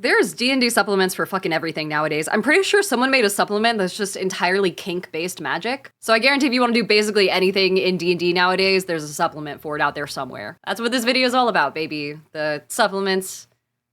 There's D&D supplements for fucking everything nowadays. I'm pretty sure someone made a supplement that's just entirely kink-based magic. So I guarantee if you want to do basically anything in D&D nowadays, there's a supplement for it out there somewhere. That's what this video is all about, baby. The supplements,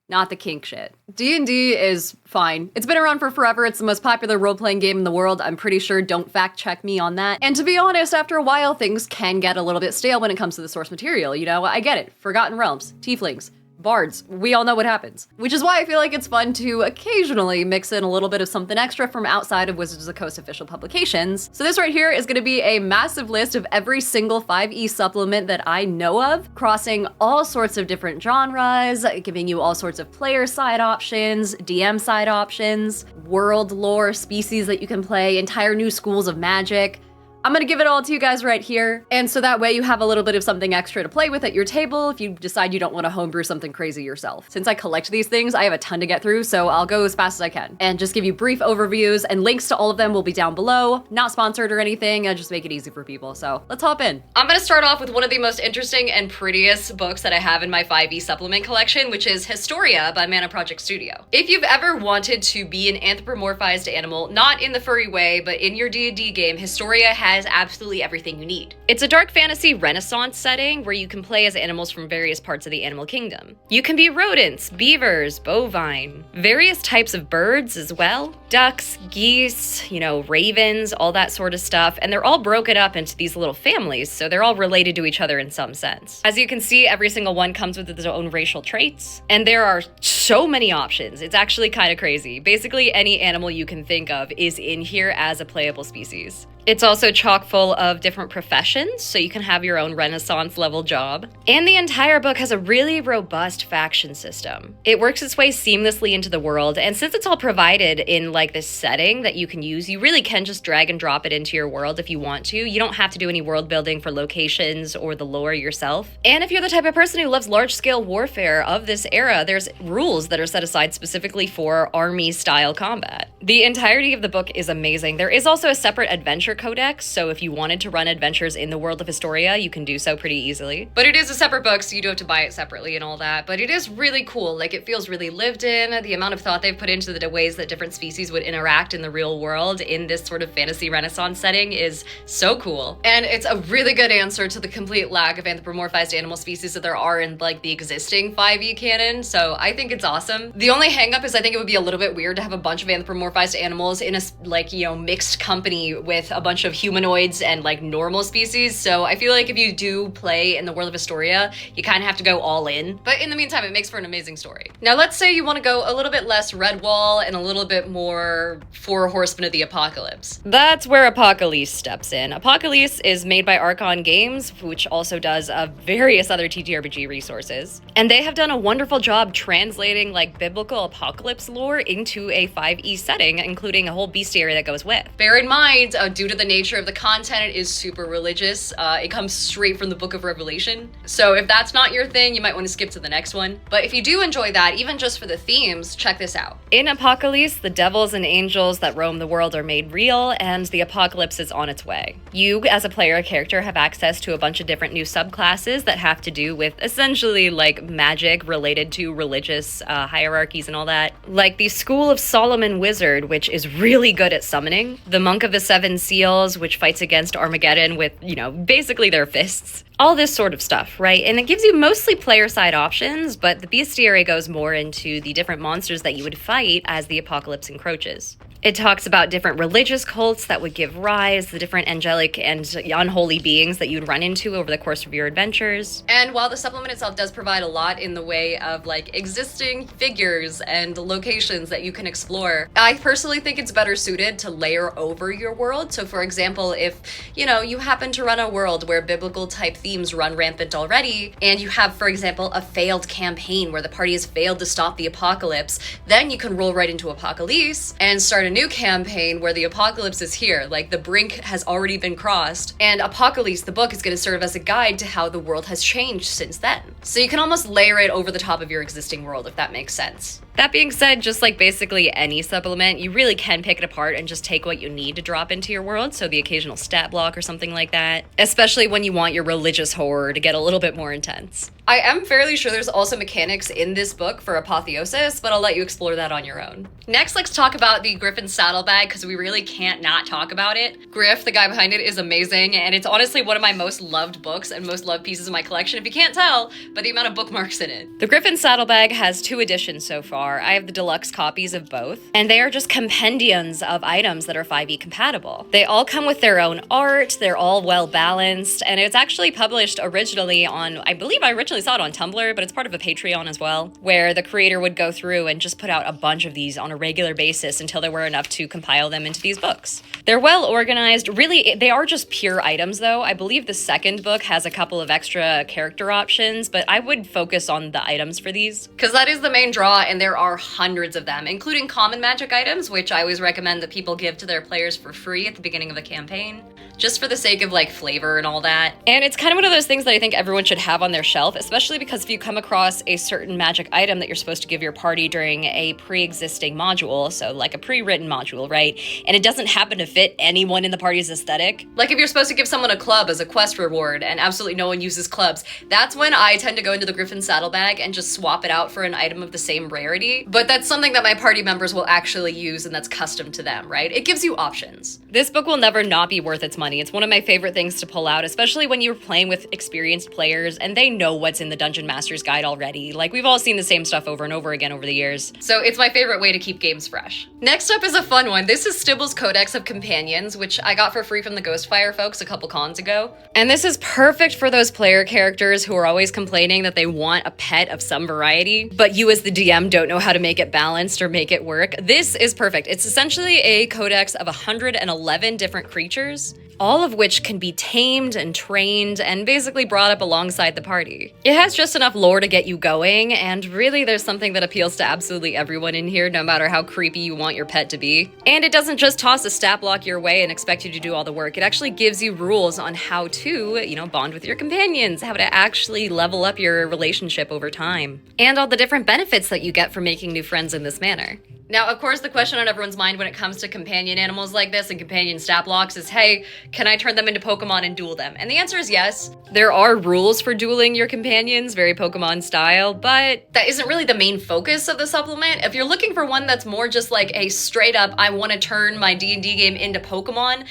not the kink shit. D&D is fine. It's been around for forever. It's the most popular role-playing game in the world. I'm pretty sure. Don't fact check me on that. And to be honest, after a while, things can get a little bit stale when it comes to the source material. You know, I get it. Forgotten Realms, tieflings, bards, we all know what happens. Which is why I feel like it's fun to occasionally mix in a little bit of something extra from outside of Wizards of the Coast official publications. So this right here is gonna be a massive list of every single 5e supplement that I know of, crossing all sorts of different genres, giving you all sorts of player side options, DM side options, world lore, species that you can play, entire new schools of magic. I'm gonna give it all to you guys right here, and so that way you have a little bit of something extra to play with at your table if you decide you don't want to homebrew something crazy yourself. Since I collect these things, I have a ton to get through, so I'll go as fast as I can. And just give you brief overviews, and links to all of them will be down below. Not sponsored or anything, I just make it easy for people, so let's hop in. I'm gonna start off with one of the most interesting and prettiest books that I have in my 5e supplement collection, which is Historia by Mana Project Studio. If you've ever wanted to be an anthropomorphized animal, not in the furry way, but in your D&D game, Historia has absolutely everything you need. It's a dark fantasy Renaissance setting where you can play as animals from various parts of the animal kingdom. You can be rodents, beavers, bovine, various types of birds as well, ducks, geese, you know, ravens, all that sort of stuff, and they're all broken up into these little families, so they're all related to each other in some sense. As you can see, every single one comes with its own racial traits, and there are so many options. It's actually kind of crazy. Basically, any animal you can think of is in here as a playable species. It's also chock full of different professions, so you can have your own Renaissance level job. And the entire book has a really robust faction system. It works its way seamlessly into the world, and since it's all provided in like this setting that you can use, you really can just drag and drop it into your world if you want to. You don't have to do any world building for locations or the lore yourself. And if you're the type of person who loves large-scale warfare of this era, there's rules that are set aside specifically for army-style combat. The entirety of the book is amazing. There is also a separate adventure codex, so if you wanted to run adventures in the world of Historia, you can do so pretty easily. But it is a separate book, so you do have to buy it separately and all that, but it is really cool. Like, it feels really lived in. The amount of thought they've put into the ways that different species would interact in the real world in this sort of fantasy Renaissance setting is so cool. And it's a really good answer to the complete lack of anthropomorphized animal species that there are in, like, the existing 5e canon, so I think it's awesome. The only hang-up is I think it would be a little bit weird to have a bunch of anthropomorphized animals in a, like, you know, mixed company with a bunch of humanoids and like normal species. So I feel like if you do play in the world of Historia, you kind of have to go all in. But in the meantime, it makes for an amazing story. Now let's say you want to go a little bit less Redwall and a little bit more Four Horsemen of the Apocalypse. That's where Apocalisse steps in. Apocalisse is made by Archon Games, which also does various other TTRPG resources. And they have done a wonderful job translating like biblical apocalypse lore into a 5e setting, including a whole bestiary that goes with. Bear in mind, due to the nature of the content, it is super religious. It comes straight from the Book of Revelation. So if that's not your thing, you might want to skip to the next one. But if you do enjoy that, even just for the themes, check this out. In Apocalypse, the devils and angels that roam the world are made real, and the apocalypse is on its way. You, as a player character, have access to a bunch of different new subclasses that have to do with essentially like magic related to religious hierarchies and all that. Like the School of Solomon Wizard, which is really good at summoning. The Monk of the Seven Seals, which fights against Armageddon with, you know, basically their fists. All this sort of stuff, right? And it gives you mostly player side options, but the bestiary goes more into the different monsters that you would fight as the apocalypse encroaches. It talks about different religious cults that would give rise, the different angelic and unholy beings that you'd run into over the course of your adventures. And while the supplement itself does provide a lot in the way of like existing figures and locations that you can explore, I personally think it's better suited to layer over your world. So for example, if, you know, you happen to run a world where biblical type themes run rampant already, and you have, for example, a failed campaign where the party has failed to stop the apocalypse, then you can roll right into Apocalisse and start a a new campaign where the apocalypse is here, like the brink has already been crossed, and Apocalisse, the book, is going to serve as a guide to how the world has changed since then. So you can almost layer it over the top of your existing world, if that makes sense. That being said, just like basically any supplement, you really can pick it apart and just take what you need to drop into your world, so the occasional stat block or something like that, especially when you want your religious horror to get a little bit more intense. I am fairly sure there's also mechanics in this book for Apotheosis, but I'll let you explore that on your own. Next, let's talk about the Griffon Saddlebag, because we really can't not talk about it. Griff, the guy behind it, is amazing, and it's honestly one of my most loved books and most loved pieces of my collection, if you can't tell by the amount of bookmarks in it. The Griffon Saddlebag has 2 editions so far. I have the deluxe copies of both, and they are just compendiums of items that are 5e compatible. They all come with their own art, they're all well balanced, and it's actually published originally on, I believe I originally saw it on Tumblr, but it's part of a Patreon as well, where the creator would go through and just put out a bunch of these on a regular basis until there were enough to compile them into these books. They're well organized. Really, they are just pure items though. I believe the second book has a couple of extra character options, but I would focus on the items for these, because that is the main draw, and there are hundreds of them, including common magic items, which I always recommend that people give to their players for free at the beginning of a campaign, just for the sake of like flavor and all that. And it's kind of one of those things that I think everyone should have on their shelf, especially because if you come across a certain magic item that you're supposed to give your party during a pre-existing module, so like a pre-written module, right? And it doesn't happen to fit anyone in the party's aesthetic. Like if you're supposed to give someone a club as a quest reward and absolutely no one uses clubs, that's when I tend to go into the Griffon Saddlebag and just swap it out for an item of the same rarity. But that's something that my party members will actually use, and that's custom to them, right? It gives you options. This book will never not be worth its money. It's one of my favorite things to pull out, especially when you're playing with experienced players and they know what's in the Dungeon Master's Guide already. Like, we've all seen the same stuff over and over again over the years. So it's my favorite way to keep games fresh. Next up is a fun one. This is Stibbles Codex of Companions, which I got for free from the Ghostfire folks a couple cons ago. And this is perfect for those player characters who are always complaining that they want a pet of some variety, but you as the DM don't know how to make it balanced or make it work. This is perfect. It's essentially a codex of 111 different creatures, all of which can be tamed and trained and basically brought up alongside the party. It has just enough lore to get you going, and really there's something that appeals to absolutely everyone in here, no matter how creepy you want your pet to be. And it doesn't just toss a stat block your way and expect you to do all the work. It actually gives you rules on how to, bond with your companions, how to actually level up your relationship over time, and all the different benefits that you get from making new friends in this manner. Now, of course, the question on everyone's mind when it comes to companion animals like this and companion stat blocks is, hey, can I turn them into Pokemon and duel them? And the answer is yes. There are rules for dueling your companions, very Pokemon style, but that isn't really the main focus of the supplement. If you're looking for one that's more just like a straight up, I want to turn my D&D game into Pokemon,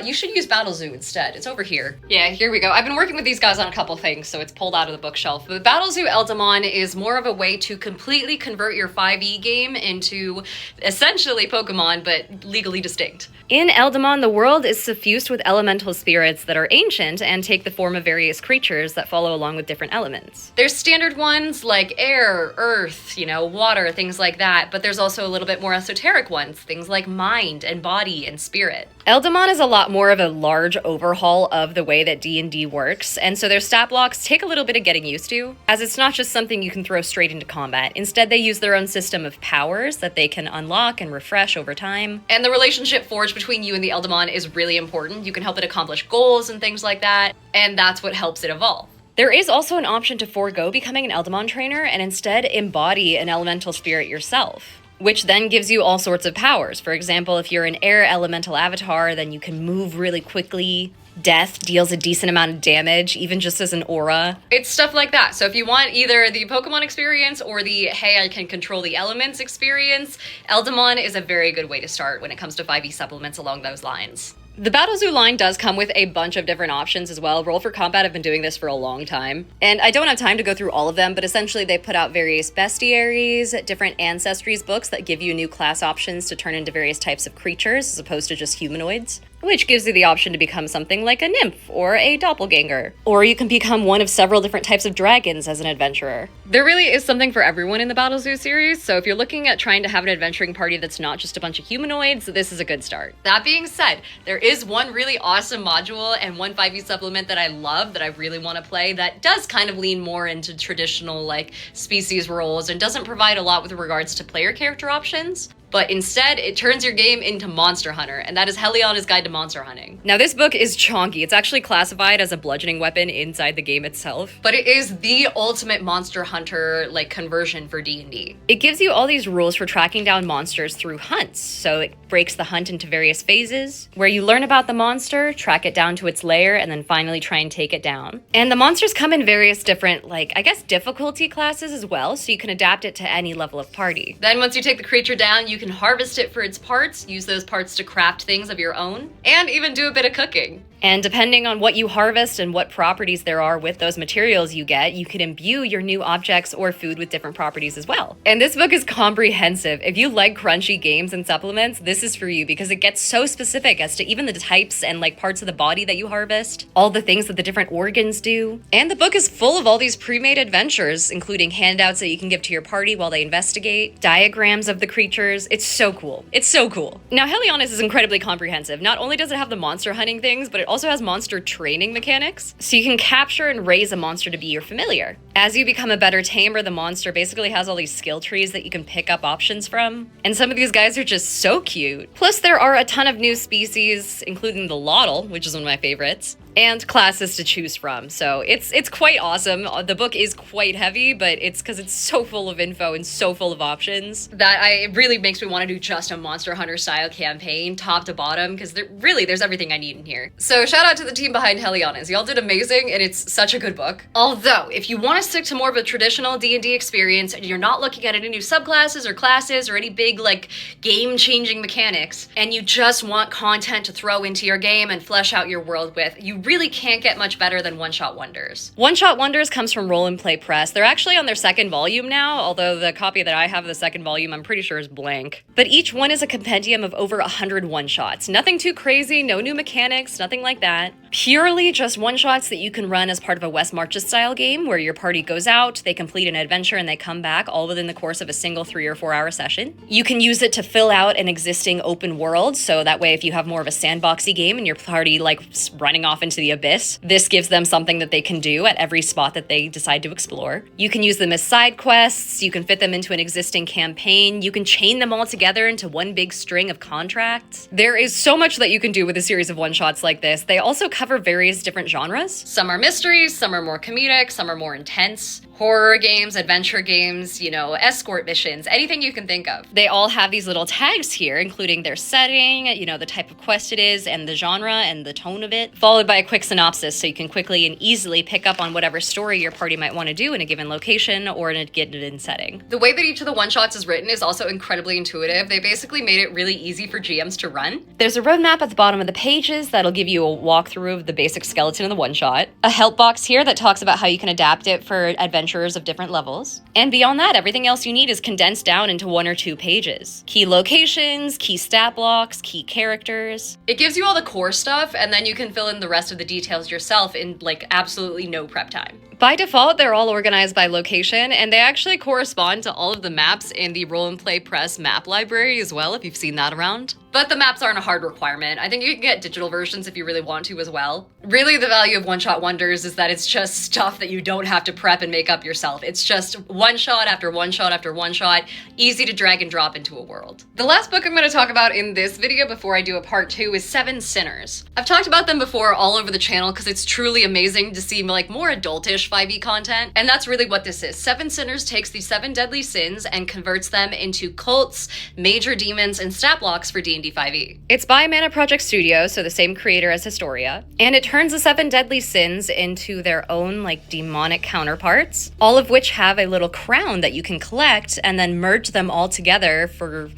you should use BattleZoo instead. It's over here. Yeah, here we go. I've been working with these guys on a couple things, so it's pulled out of the bookshelf. But BattleZoo Eldamon is more of a way to completely convert your 5e game into essentially Pokemon, but legally distinct. In Eldamon, the world is suffused with elemental spirits that are ancient and take the form of various creatures that follow along with different elements. There's standard ones like air, earth, water, things like that, but there's also a little bit more esoteric ones, things like mind and body and spirit. Eldamon is a lot more of a large overhaul of the way that D&D works, and so their stat blocks take a little bit of getting used to, as it's not just something you can throw straight into combat. Instead, they use their own system of powers that they can unlock and refresh over time. And the relationship forged between you and the Eldamon is really important. You can help it accomplish goals and things like that, and that's what helps it evolve. There is also an option to forego becoming an Eldamon trainer and instead embody an elemental spirit yourself, which then gives you all sorts of powers. For example, if you're an air elemental avatar, then you can move really quickly. Death deals a decent amount of damage, even just as an aura. It's stuff like that. So if you want either the Pokemon experience or the, hey, I can control the elements experience, Eldamon is a very good way to start when it comes to 5e supplements along those lines. The BattleZoo line does come with a bunch of different options as well. Roll for Combat have been doing this for a long time, and I don't have time to go through all of them, but essentially they put out various bestiaries, different ancestries books that give you new class options to turn into various types of creatures as opposed to just humanoids, which gives you the option to become something like a nymph or a doppelganger. Or you can become one of several different types of dragons as an adventurer. There really is something for everyone in the BattleZoo series, so if you're looking at trying to have an adventuring party that's not just a bunch of humanoids, this is a good start. That being said, there is one really awesome module and one 5e supplement that I love that I really want to play that does kind of lean more into traditional species roles and doesn't provide a lot with regards to player character options. but instead it turns your game into Monster Hunter, and that is Heliana's Guide to Monster Hunting. Now this book is chonky. It's actually classified as a bludgeoning weapon inside the game itself, but it is the ultimate Monster Hunter like conversion for D&D. It gives you all these rules for tracking down monsters through hunts. So it breaks the hunt into various phases, where you learn about the monster, track it down to its lair, and then finally try and take it down. And the monsters come in various different, like, I guess difficulty classes as well, so you can adapt it to any level of party. Then once you take the creature down, you can harvest it for its parts, use those parts to craft things of your own, and even do a bit of cooking. And depending on what you harvest and what properties there are with those materials you get, you can imbue your new objects or food with different properties as well. And this book is comprehensive. If you like crunchy games and supplements, this is for you because it gets so specific as to even the types and like parts of the body that you harvest, all the things that the different organs do. And the book is full of all these pre-made adventures, including handouts that you can give to your party while they investigate, diagrams of the creatures. It's so cool. It's so cool. Now, Heliana's is incredibly comprehensive. Not only does it have the monster hunting things, but it also has monster training mechanics, so you can capture and raise a monster to be your familiar. As you become a better tamer, the monster basically has all these skill trees that you can pick up options from, and some of these guys are just so cute. Plus, there are a ton of new species, including the Lottle, which is one of my favorites, and classes to choose from. So it's quite awesome. The book is quite heavy, but it's because it's so full of info and so full of options that it really makes me want to do just a Monster Hunter style campaign, top to bottom, because there's everything I need in here. So shout out to the team behind Heliana's. Y'all did amazing, and it's such a good book. Although, if you want to stick to more of a traditional D&D experience, and you're not looking at any new subclasses or classes or any big, like, game-changing mechanics, and you just want content to throw into your game and flesh out your world with, you really can't get much better than One Shot Wonders. One Shot Wonders comes from Roll and Play Press. They're actually on their second volume now, although the copy that I have of the second volume I'm pretty sure is blank. But each one is a compendium of over 100 one-shots. Nothing too crazy, no new mechanics, nothing like that. Purely just one-shots that you can run as part of a West Marches style game where your party goes out, they complete an adventure, and they come back all within the course of a single 3 or 4 hour session. You can use it to fill out an existing open world, so that way if you have more of a sandboxy game and your party like running off into the abyss, this gives them something that they can do at every spot that they decide to explore. You can use them as side quests, you can fit them into an existing campaign, you can chain them all together into one big string of contracts. There is so much that you can do with a series of one-shots like this. They also cover various different genres. Some are mysteries, some are more comedic, some are more intense. Horror games, adventure games, you know, escort missions, anything you can think of. They all have these little tags here, including their setting, you know, the type of quest it is, and the genre and the tone of it, followed by a quick synopsis so you can quickly and easily pick up on whatever story your party might want to do in a given location or in a given setting. The way that each of the one-shots is written is also incredibly intuitive. They basically made it really easy for GMs to run. There's a roadmap at the bottom of the pages that'll give you a walkthrough of the basic skeleton of the one-shot, a help box here that talks about how you can adapt it for adventures of different levels. And beyond that, everything else you need is condensed down into 1 or 2 pages. Key locations, key stat blocks, key characters. It gives you all the core stuff, and then you can fill in the rest of the details yourself in like absolutely no prep time. By default, they're all organized by location, and they actually correspond to all of the maps in the Roll and Play Press map library as well, if you've seen that around. But the maps aren't a hard requirement. I think you can get digital versions if you really want to as well. Really, the value of One Shot Wonders is that it's just stuff that you don't have to prep and make up yourself. It's just one shot after one shot after one shot, easy to drag and drop into a world. The last book I'm going to talk about in this video before I do a part 2 is Seven Sinners. I've talked about them before all over the channel because it's truly amazing to see like more adultish 5e content, and that's really what this is. Seven Sinners takes the 7 deadly sins and converts them into cults, major demons, and stat blocks for D&D 5e. It's by Mana Project Studio, so the same creator as Historia, and it turns the 7 deadly sins into their own like demonic counterparts, all of which have a little crown that you can collect and then merge them all together for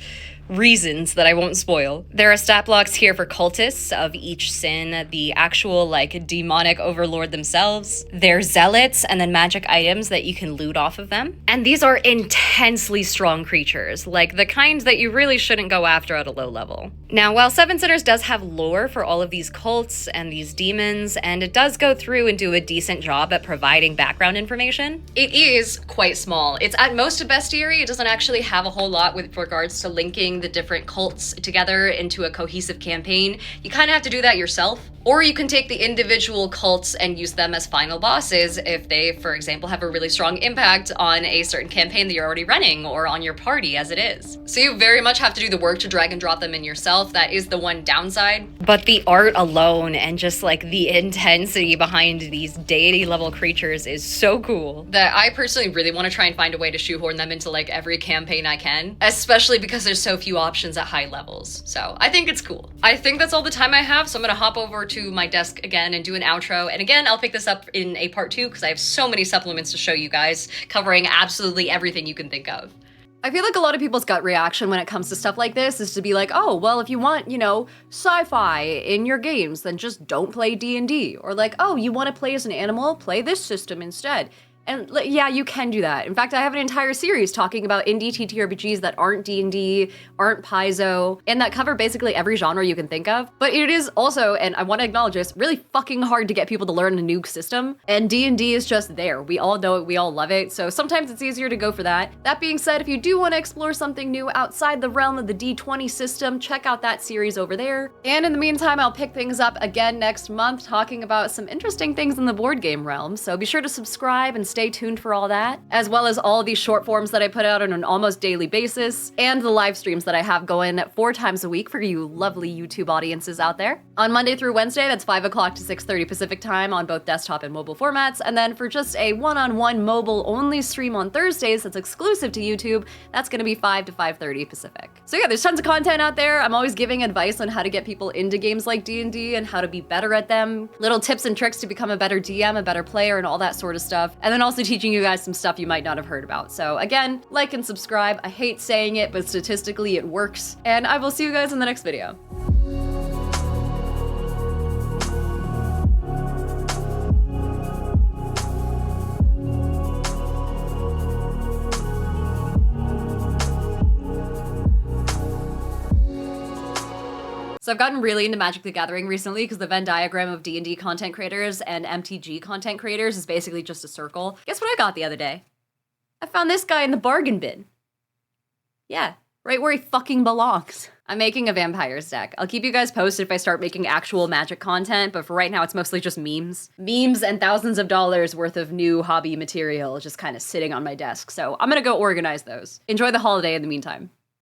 reasons that I won't spoil. There are stat blocks here for cultists of each sin, the actual like demonic overlord themselves, their zealots, and then magic items that you can loot off of them. And these are intensely strong creatures, like the kind that you really shouldn't go after at a low level. Now, while Seven Sinners does have lore for all of these cults and these demons, and it does go through and do a decent job at providing background information, it is quite small. It's at most a bestiary. It doesn't actually have a whole lot with regards to linking the different cults together into a cohesive campaign. You kind of have to do that yourself. Or you can take the individual cults and use them as final bosses if they, for example, have a really strong impact on a certain campaign that you're already running or on your party as it is. So you very much have to do the work to drag and drop them in yourself. That is the one downside. But the art alone and just like the intensity behind these deity level creatures is so cool that I personally really want to try and find a way to shoehorn them into like every campaign I can, especially because there's so few options at high levels. So I think it's cool. I think that's all the time I have, so I'm gonna hop over to my desk again and do an outro. And again, I'll pick this up in a part 2 because I have so many supplements to show you guys covering absolutely everything you can think of. I feel like a lot of people's gut reaction when it comes to stuff like this is to be like, oh, well, if you want, you know, sci-fi in your games, then just don't play D&D. Or like, oh, you want to play as an animal? Play this system instead. And yeah, you can do that. In fact, I have an entire series talking about indie TTRPGs that aren't D&D, aren't Paizo, and that cover basically every genre you can think of. But it is also, and I want to acknowledge this, really fucking hard to get people to learn a new system. And D&D is just there. We all know it, we all love it. So sometimes it's easier to go for that. That being said, if you do want to explore something new outside the realm of the D20 system, check out that series over there. And in the meantime, I'll pick things up again next month talking about some interesting things in the board game realm. So be sure to subscribe and stay tuned for all that, as well as all these short forms that I put out on an almost daily basis, and the live streams that I have going 4 times a week for you lovely YouTube audiences out there. On Monday through Wednesday, that's 5 o'clock to 6:30 Pacific time on both desktop and mobile formats, and then for just a one-on-one mobile-only stream on Thursdays that's exclusive to YouTube, that's gonna be 5 to 5:30 Pacific. So yeah, there's tons of content out there. I'm always giving advice on how to get people into games like D&D and how to be better at them, little tips and tricks to become a better DM, a better player, and all that sort of stuff. And then also teaching you guys some stuff you might not have heard about. So again, like and subscribe. I hate saying it, but statistically it works. And I will see you guys in the next video. So I've gotten really into Magic the Gathering recently because the Venn diagram of D&D content creators and MTG content creators is basically just a circle. Guess what I got the other day? I found this guy in the bargain bin. Yeah, right where he fucking belongs. I'm making a vampires deck. I'll keep you guys posted if I start making actual Magic content, but for right now it's mostly just memes. Memes and thousands of dollars worth of new hobby material just kind of sitting on my desk. So I'm gonna go organize those. Enjoy the holiday in the meantime.